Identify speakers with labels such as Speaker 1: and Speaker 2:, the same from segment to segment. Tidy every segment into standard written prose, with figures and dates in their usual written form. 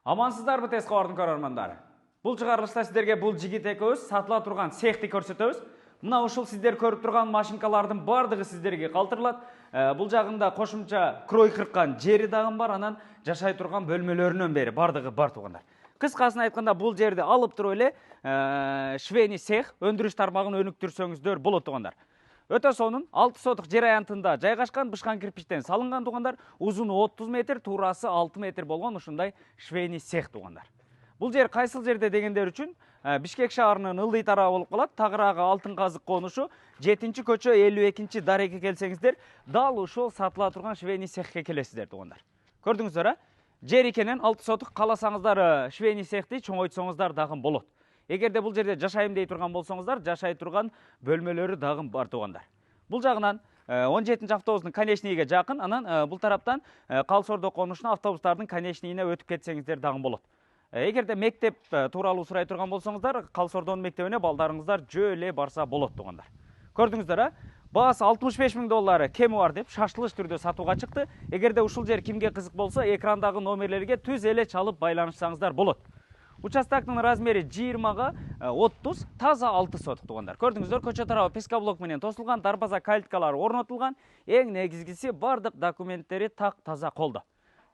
Speaker 1: Амансыздарбы тез кабардын көрөрмандары. Бул чыгарылышта сиздерге бул жигит экөөбүз сатыла турган цехти көрсөтөбүз. Мына ушул сиздер көрүп турган машинкалардын бардыгы сиздерге калтырылат. Бул жагында кошумча крой кырккан жери дагы бар, анан жашай турган бөлмөлөрүнөн бери бардыгы бар тугандар. Кыскасын айтканда бул жерди алып туруп эле швейный цех өндүрүш тармагын өнүктүрсөңүздөр болот тугандар. Өтө сонун 6 сотук жер аянтында жайгашкан бышкан кирпичтен салынган тугандар, узуну 30 метр, туурасы 6 метр болгон ушундай швейный цех тугандар. Бул жер кайсыл жерде дегендер үчүн Бишкек шаарынын ылдый тарабы болуп калат. Тагыраагы Алтын казык конушу 7-көчө 52 дареге келсеңиздер, дал ушул сатыла турган швейный цехке келесиздер тугандар. Көрдүңүздөр, жер экенин 6 сотук кааласаңыздар швейный цехти чоңойтсоңуздар дагы болот. Эгерде бул жерде жашайм дей турган болсоңуздар, жашай турган бөлмөлөрү дагы бар тугандар. Бул жагынан 17-автобустун конечныйге жакын, анан бул тараптан Калсордо конушуна автобустардын конечныйине өтүп кетсеңиздер дагы болот. Эгерде мектеп тууралуу сурай турган болсоңуздар, Калсордонун мектебине балдарыңыздар жөө эле барса болот тугандар. Көрдүңүздөр, баасы $65,000 кеми бар деп шаштылыш түрдө сатууга чыкты. Эгерде ушул жер кимге кызык болсо, экрандагы номерлерге түз эле чалып байланышсаңыздар болот. Участоктун размери 20-га 30, таза 6 сотук тугандар. Көрдүңүздөр, көчө тарабы пескоблок менен тосулган, дарбаза кальткалары орнотулган, эң негизгиси бардык документтери так таза колдо.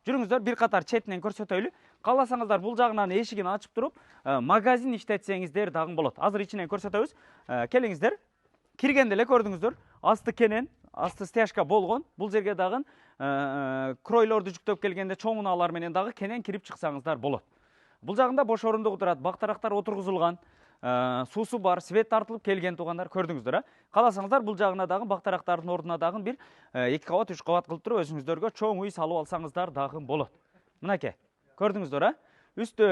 Speaker 1: Жүрүңүздөр, бир катар четинен көрсөтөлү. Кааласаңыздар бул жагынан эшигин ачып туруп, магазин иштетсеңиздер дагы болот. Азыр ичинен көрсөтөбүз. Келиңиздер. Киргенде эле көрдүңүздөр, асты кенен, асты стяжка болгон. Бул жерге дагы кройлорду жүктөп келгенде чоңуналар менен дагы кенен кирип чыксаңыздар болот. Бул жагында бош орундук турат, бактарактар отургузулган, суусу бар, свет тартылып келген тугандар, көрдүңүздөр. Кааласаңыздар бул жагына дагы бактарактардын ордуна дагы бир 2 кабат, 3 кабат кылып туруп өзүңүздөргө чоң үй салып алсаңыздар дагы болот. Мынакей, көрдүңүздөр, үстү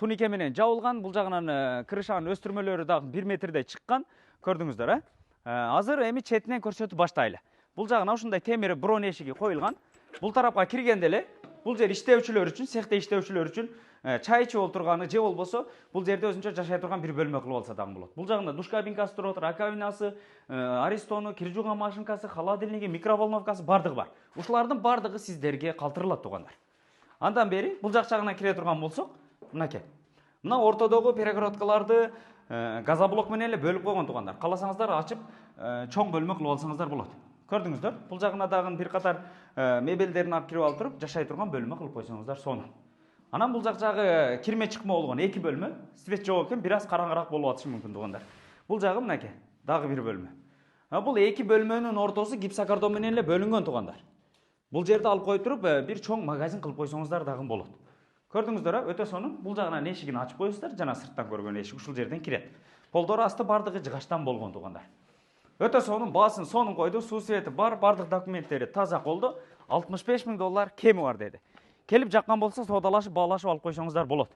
Speaker 1: тунике менен жабылган, бул жагынан крышанын өстүрмөлөрү дагы 1 метрдей чыккан, көрдүңүздөр. Азыр эми четинен көрсөтүп баштайлы. Бул жагына ушундай темир брон эшиги коюлган. Бул тарапка киргенде эле бул жер иштөөчүлөр үчүн, цехте иштөөчүлөр үчүн чай ичип олтурганы же болбосо бул жерде өзүнчө жашай турган бир бөлмө кылып алса дагы болот. Бул жагында душ кабинкасы туруп атат, раковинасы, аристону, кир жууган машинкасы, холодильниги, микроволновкасы бардыгы бар. Ушулардын бардыгы сиздерге калтырылат тугандар. Андан бери бул жак жагына кире турган болсок, мынакей. Мына ортодогу перегородкаларды газоблок менен эле бөлүп койгон тугандар. Кааласаңыздар ачып чоң бөлмө кылып алсаңыздар болот. Көрдүңүздөр, бул жагына дагы бир катар мебелдерин алып кирип алып туруп, жашай турган бөлмө кылып койсоңуздар сонун. Анан бул жагы кирме чыкма болгон 2 бөлмө, свет жок экен, бир аз караңгыраак болуп атышы мүмкүн тугандар. Бул жагы мынакей, дагы бир бөлмө. Бул 2 бөлмөнүн ортосу гипсокартон менен эле бөлүнгөн тугандар. Бул жерди алып коюп туруп, бир чоң магазин кылып койсоңуздар дагы болот. Көрдүңүздөр, өтө сонун. Бул жагынан эшигин ачып коесуздар, жана сырттан көргөн эшик ушул жерден кирет. Полдору асты бардыгы жыгачтан болгон тугандар. Өтө сонун, баасын сонун койду, суу свети бар, бардык документтери таза колдо. $65,000 кеми бар деди. Келип жаккан болсо соодалашып, баалашып алып койсоңуздар болот.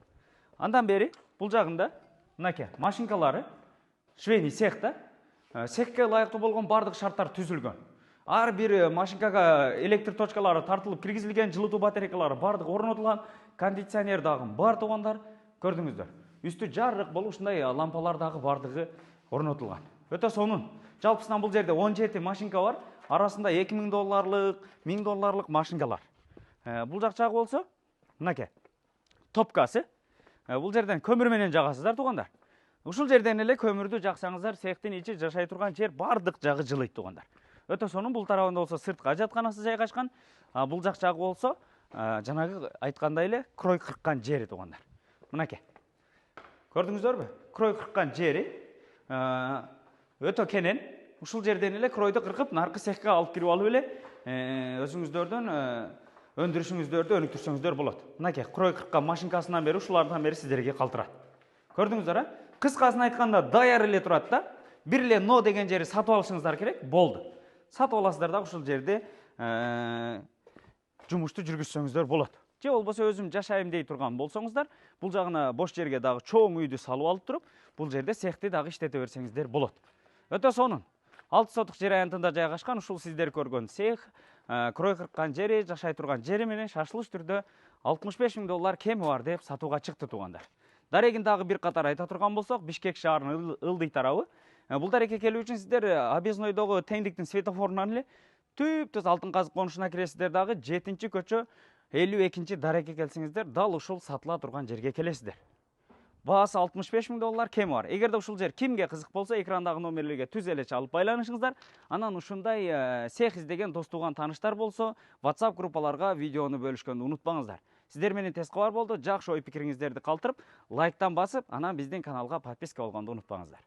Speaker 1: Андан бери бул жагында мынакей машинкалары швейный цехта, цехке ылайыктуу болгон бардык шарттар түзүлгөн. Ар бир машинкага электр точкалары тартылып киргизилген, жылытуу батарейкалары бардык орнотулган, кондиционер дагы бар тугандар. Көрдүңүздөр. Үстү жарык болуп ушундай лампалар дагы бардыгы орнотулган. Өтө сонун. Жалпысынан бул жерде 17 машинка бар. Арасында $2,000, $1,000 машинкалар. Бул жак жагы болсо, мынакей. Топкасы. Бул жерден көмүр менен жагасыздар тугандар. Ушул жерден эле көмүрдү жаксаңыздар, цехтин ичи жашай турган жер бардык жагы жылыйт тугандар. Өтө сонун. Бул тарабында болсо сырткы ажатканасы жайгашкан. Бул жак жагы болсо, жанагы айткандай эле крой кырккан жери тугандар. Мынакей. Көрдүңүздөрбү? Крой кырккан жери өтө кенен. Ушул жерден эле кройду кыркып, наркы цехке алып кирип алып эле өзүңүздөрдөн өндүрүшүңүздөрдү өнүктүрсөңүздөр болот. Мынакей, крой кырккан машинкасынан бери ушулардан бери сиздерге калтырат. Көрдүңүздөр, кыскасын айтканда даяр эле турат да. Бир эле но деген жери сатып алышыңыздар керек, болду. Сатып аласыздар да ушул жерде жумушту жүргүзсөңүздөр болот. Же болбосо өзүм жашайм дей турган болсоңуздар, бул жагына бош жерге дагы чоң үйдү салып алып туруп, бул жерде цехти дагы иштете берсеңиздер болот. Өтө сонун. 6 сотук жер аянтында жайгашкан, ушул сиздер көргөн цех, крой кырккан жери, жашай турган жери менен шаштылыш түрдө $65,000 кеми бар деп сатууга чыкты тугандар. Дарегин дагы бир катар айта турган болсок, Бишкек шаарынын ылдый тарабы. Бул дарекке келүү үчүн сиздер объезднойдогу теңдиктин светофорунан эле түп-түз Алтын казык конушуна киресиздер дагы 7-көчө 52 дареке келсеңіздер, дал ушул сатыла турган жерге келесиздер. Баасы 65 000 доллар кеми бар. Эгерде ушул жер кимге кызык болсо, экрандагы номерлерге түз эле чалып байланышыңыздар. Анан ушундай цех издеген дос туган тааныштар болсо, WhatsApp группаларга видеону бөлүшкөндү унутпаңыздар. Сиздер менен тез кабар болду. Жакшы ой пикириңиздерди калтырып, лайктан басып, анан биздин каналга подписка болгонду унутпаңыздар.